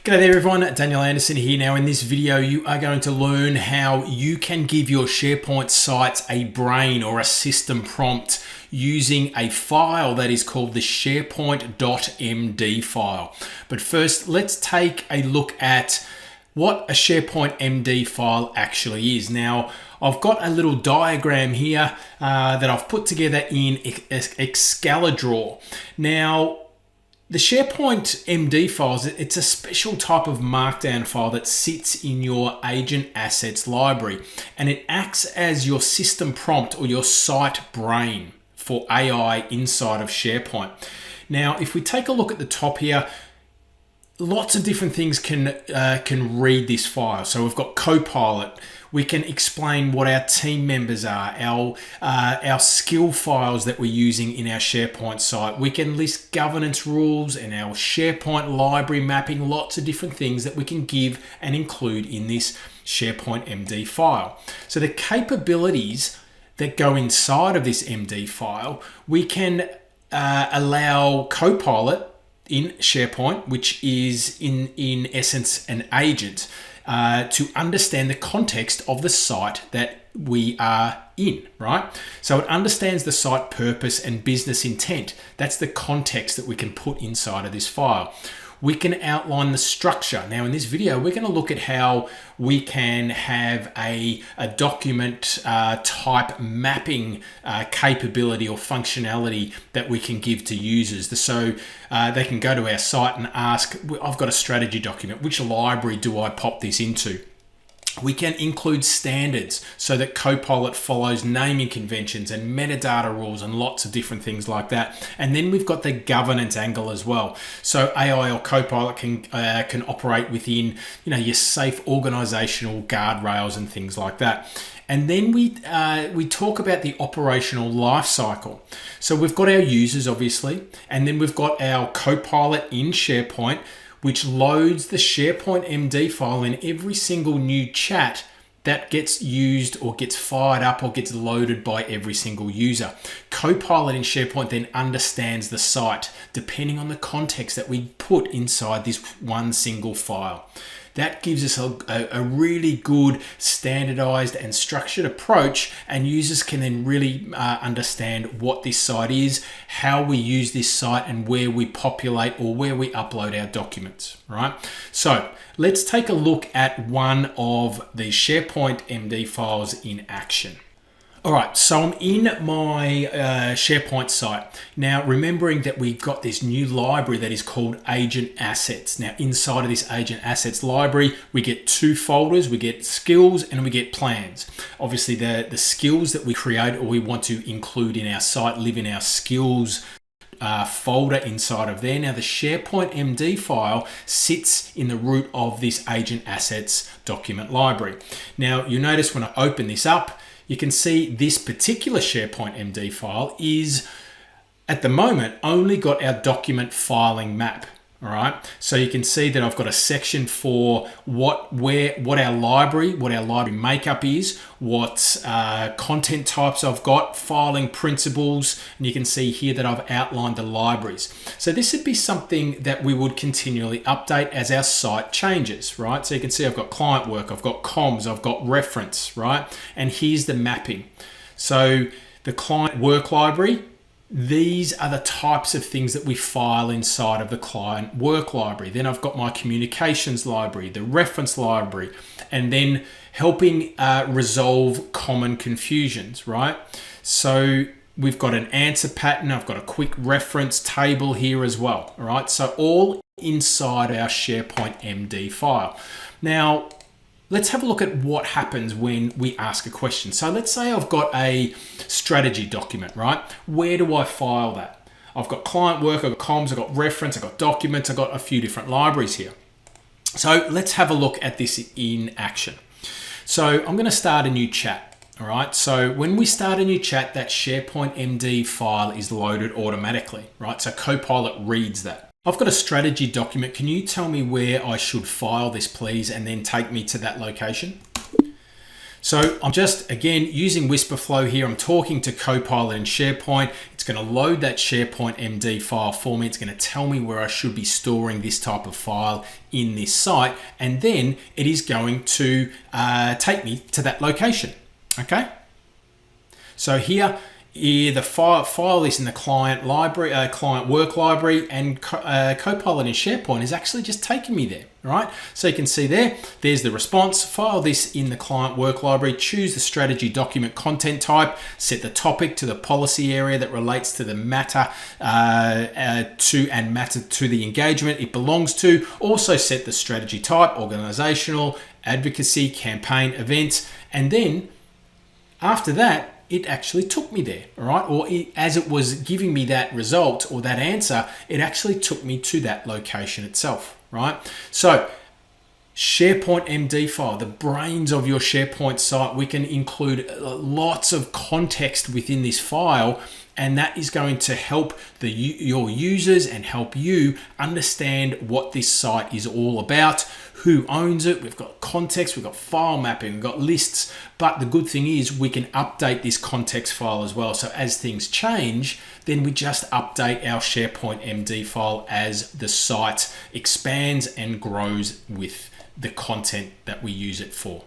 G'day there everyone, Daniel Anderson here. Now in this video you are going to learn how you can give your SharePoint sites a brain or a system prompt using a file that is called the SharePoint.md file. But first let's take a look at what a SharePoint MD file actually is. Now I've got a little diagram here that I've put together in Excalidraw. Now the SharePoint MD files, it's a special type of markdown file that sits in your agent assets library, and it acts as your system prompt or your site brain for AI inside of SharePoint. Now, if we take a look at the top here, lots of different things can read this file. So we've got Copilot. We can explain what our team members are, our skill files that we're using in our SharePoint site. We can list governance rules and our SharePoint library mapping, lots of different things that we can give and include in this SharePoint MD file. So the capabilities that go inside of this MD file, we can allow Copilot in SharePoint, which is in essence an agent, to understand the context of the site that we are in, right? So it understands the site purpose and business intent. That's the context that we can put inside of this file. We can outline the structure. Now in this video, we're going to look at how we can have a document type mapping capability or functionality that we can give to users. So they can go to our site and ask, I've got a strategy document, which library do I pop this into? We can include standards so that Copilot follows naming conventions and metadata rules and lots of different things like that. And then we've got the governance angle as well. So AI or Copilot can operate within, your safe organizational guardrails and things like that. And then we talk about the operational life cycle. So we've got our users obviously, and then we've got our Copilot in SharePoint, which loads the SharePoint MD file in every single new chat that gets used or gets fired up or gets loaded by every single user. Copilot in SharePoint then understands the site depending on the context that we put inside this one single file. That gives us a really good standardized and structured approach, and users can then really understand what this site is, how we use this site, and where we populate or where we upload our documents, right? So let's take a look at one of the SharePoint MD files in action. All right, so I'm in my SharePoint site. Now, remembering that we've got this new library that is called Agent Assets. Now, inside of this Agent Assets library, we get two folders. We get skills and we get plans. Obviously, the skills that we create or we want to include in our site live in our skills folder inside of there. Now, the SharePoint MD file sits in the root of this Agent Assets document library. Now, you'll notice when I open this up, you can see this particular SharePoint MD file is, at the moment, only got our document filing map. All right, so you can see that I've got a section for what our library makeup is, what content types I've got, filing principles, and you can see here that I've outlined the libraries. So this would be something that we would continually update as our site changes, right? So you can see I've got client work, I've got comms, I've got reference, right? And here's the mapping. So the client work library, these are the types of things that we file inside of the client work library. Then I've got my communications library, the reference library, and then helping resolve common confusions, right? So we've got an answer pattern. I've got a quick reference table here as well, all right? So all inside our SharePoint MD file. Now, let's have a look at what happens when we ask a question. So let's say I've got a strategy document, right? Where do I file that? I've got client work, I've got comms, I've got reference, I've got documents, I've got a few different libraries here. So let's have a look at this in action. So I'm going to start a new chat. All right. So when we start a new chat, that SharePoint MD file is loaded automatically, right? So Copilot reads that. I've got a strategy document. Can you tell me where I should file this, please, and then take me to that location? So I'm just, again, using Whisper Flow here. I'm talking to Copilot in SharePoint. It's going to load that SharePoint MD file for me. It's going to tell me where I should be storing this type of file in this site. And then it is going to take me to that location. Okay. So here, the file is in the client library, client work library, and Copilot in SharePoint is actually just taking me there, right? So you can see there's the response. File this in the client work library, choose the strategy document content type, set the topic to the policy area that relates to the matter matter to the engagement it belongs to. Also set the strategy type, organizational, advocacy, campaign, event, and then after that, it actually took me there, all right? Or as it was giving me that result or that answer, it actually took me to that location itself, right? So SharePoint MD file, the brains of your SharePoint site, we can include lots of context within this file, and that is going to help your users and help you understand what this site is all about, who owns it. We've got context, we've got file mapping, we've got lists, but the good thing is we can update this context file as well. So as things change, then we just update our SharePoint MD file as the site expands and grows with the content that we use it for.